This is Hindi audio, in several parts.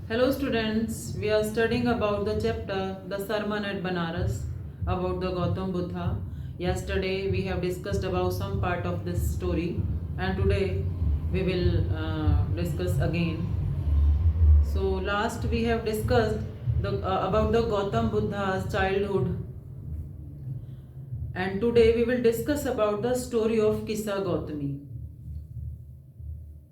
Hello students, we are studying about the chapter The Sermon at Banaras about the Gautam Buddha. Yesterday we have discussed about some part of this story and today we will discuss again. So last we have discussed about the Gautam Buddha's childhood and today we will discuss about the story of Kissa Gautami.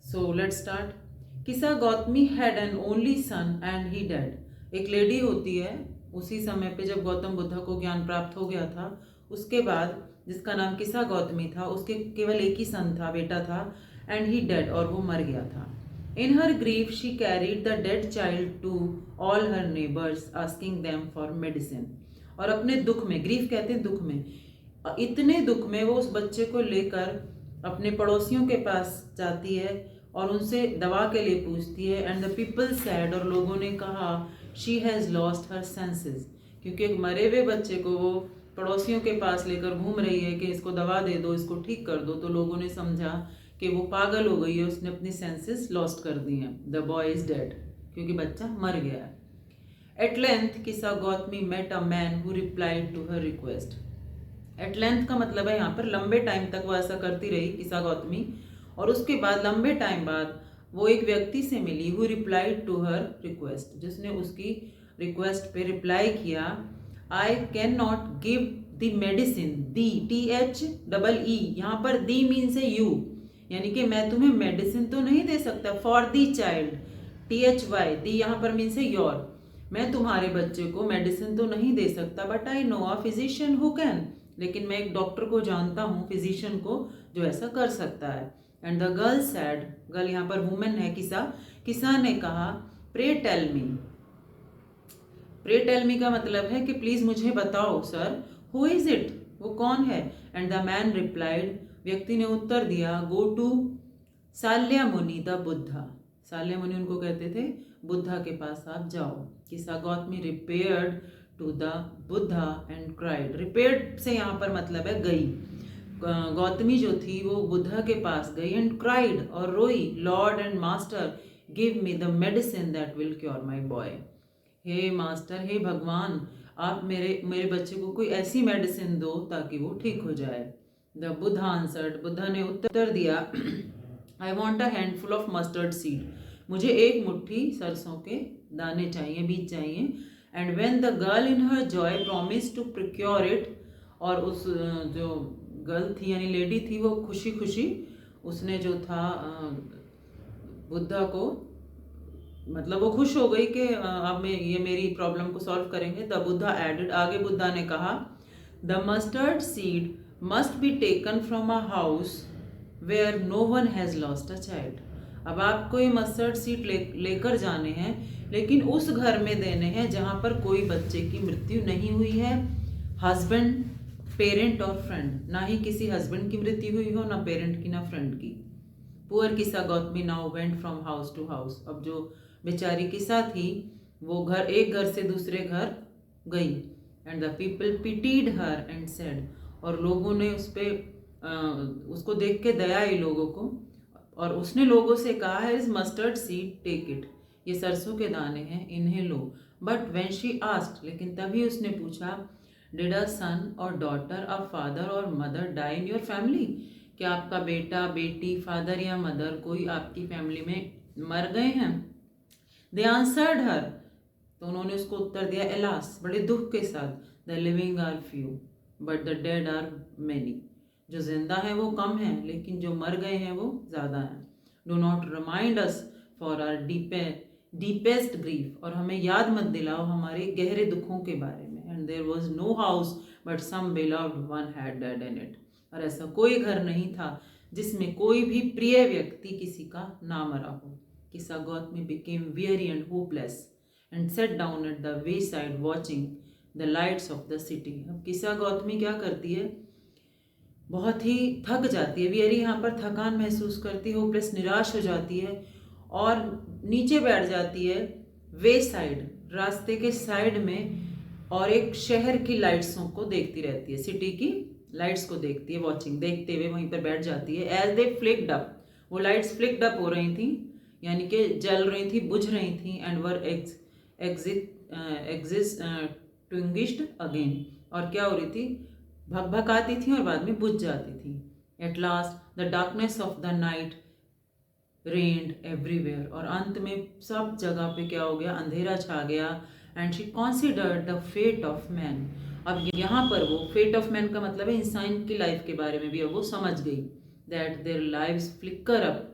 So let's start. किसा Gautami had an only son and he dead. एक लेडी होती है उसी समय पे जब गौतम बुद्धा को ज्ञान प्राप्त हो गया था, उसके बाद जिसका नाम किसा गौतमी था, उसके केवल एक ही सन था, बेटा था, एंड ही डेड, और वो मर गया था। In her grief she carried the dead child to all her neighbours asking them for medicine. और अपने दुख में, ग्रीफ कहते हैं दुख में, इतने दुख में वो उस बच्चे को लेकर अपने पड़ोसियों के पास जाती है और उनसे दवा के लिए पूछती है। एंड द पीपल सैड, और लोगों ने कहा, she has lost her senses, क्योंकि एक मरे हुए बच्चे को वो पड़ोसियों के पास लेकर घूम रही है कि इसको दवा दे दो, इसको ठीक कर दो, तो लोगों ने समझा कि वो पागल हो गई है, उसने अपनी सेंसेस लॉस्ट कर दी हैं। द बॉय इज डेड, क्योंकि बच्चा मर गया है। At length Kisa Gotami met a man who replied to her request. At length का मतलब है यहाँ पर लंबे टाइम तक वो ऐसा करती रही किसा गौतमी, और उसके बाद लंबे टाइम बाद वो एक व्यक्ति से मिली, who replied to her request, जिसने उसकी रिक्वेस्ट पे रिप्लाई किया। I can not give the medicine, thee, THEE, यहाँ पर दी मीन्स है यू, यानी कि मैं तुम्हें मेडिसिन तो नहीं दे सकता, फॉर दी चाइल्ड, THY, दी यहाँ पर मीन्स है योर, मैं तुम्हारे बच्चे को मेडिसिन तो नहीं दे सकता, but I know a physician who can, लेकिन मैं एक डॉक्टर को जानता हूँ, फिजिशियन को, जो ऐसा कर सकता है। And the girl said, girl यहाँ पर वुमेन है, किसा ने कहा, pray tell me. Pray tell me का मतलब है कि प्लीज मुझे बताओ सर, हु इज इट, वो कौन है। एंड द मैन रिप्लाइड, व्यक्ति ने उत्तर दिया, गो टू साल्या मुनि द बुद्धा। साल्या मुनि उनको कहते थे, बुद्धा के पास आप जाओ। Kisa Gotami repaired to the Buddha and cried. Repaired से यहाँ पर मतलब है गई। गौतमी जो थी वो बुद्धा के पास गई, एंड क्राइड, और रोई, lord and master give me the medicine that will cure my boy. हे मास्टर, हे भगवान, आप मेरे मेरे बच्चे को कोई ऐसी मेडिसिन दो ताकि वो ठीक हो जाए। द बुद्धा आंसर्ड, बुद्धा ने उत्तर दिया, I want a handful of mustard seed, मुझे एक मुट्ठी सरसों के दाने चाहिए, बीज चाहिए। And when the girl in her joy promise to procure it, और उस जो गर्ल थी यानी लेडी थी, वो खुशी खुशी उसने जो था बुद्धा को, मतलब वो खुश हो गई कि अब मैं ये मेरी प्रॉब्लम को सॉल्व करेंगे। द बुद्धा एडेड, आगे बुद्धा ने कहा, the mustard seed must be taken from a house where no one has lost a child. अब आपको ये मस्टर्ड सीड लेकर जाने हैं, लेकिन उस घर में देने हैं जहाँ पर कोई बच्चे की मृत्यु नहीं हुई है। हस्बैंड, पेरेंट और फ्रेंड, ना ही किसी हस्बैंड की मृत्यु हुई हो, ना पेरेंट की, ना फ्रेंड की। Poor Kisa Gotami now went from house to house. अब जो बेचारी किसा थी वो एक घर से दूसरे घर गई। And the people pitied her and said, और लोगों ने उसको देख के दया आई लोगों को, और उसने लोगों से कहा है, is mustard seed take it, ये सरसों के दाने हैं, इन्हें लो। बट वेन शी आस्क्ड, लेकिन तभी उसने पूछा, did a son or daughter, a father or mother die in your family, क्या आपका बेटा, बेटी, फादर या मदर कोई आपकी फैमिली में मर गए हैं। दे आंसर्ड हर, तो उन्होंने उसको उत्तर दिया, एलास, बड़े दुख के साथ, the living are few but the dead are many, जो जिंदा है वो कम है, लेकिन जो मर गए हैं वो ज़्यादा हैं। Do not remind us for our deepest grief, और हमें याद मत दिलाओ हमारे गहरे दुखों के बारे में। And there was no house but some beloved one had dead in it, और ऐसा कोई घर नहीं था जिसमें कोई भी प्रिय व्यक्ति किसी का ना मरा हो। किसा Gautami became weary and hopeless and sat down at the wayside watching the lights of the city। अब किसा गौतमी क्या करती है, बहुत ही थक जाती है, वेरी यहाँ पर थकान महसूस करती है, होपलेस, निराश हो जाती है, और नीचे बैठ जाती है वे साइड, रास्ते के साइड में, और एक शहर की लाइट्सों को देखती रहती है, सिटी की लाइट्स को देखती है, वॉचिंग, देखते हुए वहीं पर बैठ जाती है। एज दे फ्लिक्ड अप, वो लाइट्स फ्लिक्ड अप हो रही थी, यानी कि जल रही थी, बुझ रही थी, एंड वर एक्सटिंग्विश्ड अगेन, और क्या हो रही थी, भकभकाती थी और बाद में बुझ जाती थी. At last the darkness of the night rained everywhere, और अंत में सब जगह पे क्या हो गया, अंधेरा छा गया. And she considered the fate of man. अब यहाँ पर वो फेट ऑफ मैन का मतलब है इंसान की लाइफ के बारे में भी अब वो समझ गई. That their lives flicker up,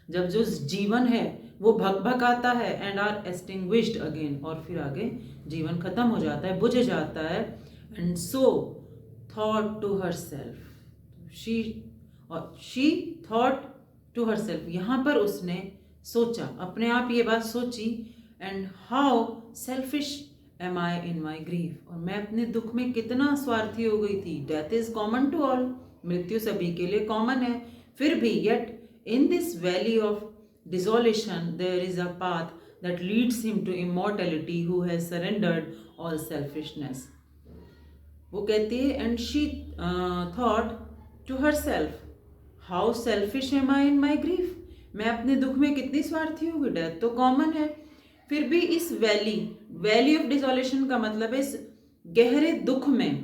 जब जो जीवन है वो भकभकाता है, एंड आर एक्सटिंग्विश्ड अगेन, और फिर आगे जीवन खत्म हो जाता है, बुझ जाता है. And so thought to herself, she thought to herself, यहाँ पर उसने सोचा, अपने आप ये बात सोची. And how selfish am I in my grief, और मैं अपने दुख में कितना स्वार्थी हो गई थी. Death is common to all, मृत्यु सभी के लिए कॉमन है. फिर भी yet in this valley of desolation there is a path that leads him to immortality who has surrendered all selfishness. वो कहती है, and she thought to herself, how selfish am I in my grief, मैं अपने दुख में कितनी स्वार्थी हूँ, डेथ तो कॉमन है. फिर भी इस वैली ऑफ डिसोलेशन का मतलब है इस गहरे दुख में,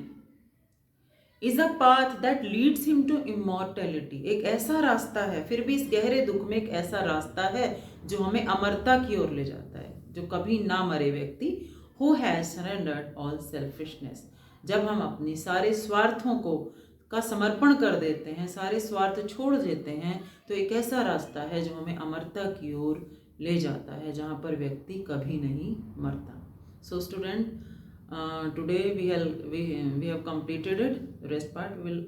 is a path that leads him to immortality, एक ऐसा रास्ता है, फिर भी इस गहरे दुख में एक ऐसा रास्ता है जो हमें अमरता की ओर ले जाता है, जो कभी ना मरे व्यक्ति. Who has surrendered all selfishness, जब हम अपनी सारे स्वार्थों को का समर्पण कर देते हैं, सारे स्वार्थ छोड़ देते हैं, तो एक ऐसा रास्ता है जो हमें अमरता की ओर ले जाता है, जहाँ पर व्यक्ति कभी नहीं मरता. So student, today we have completed it. The rest part we will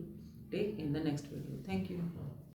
take in the next video. Thank you.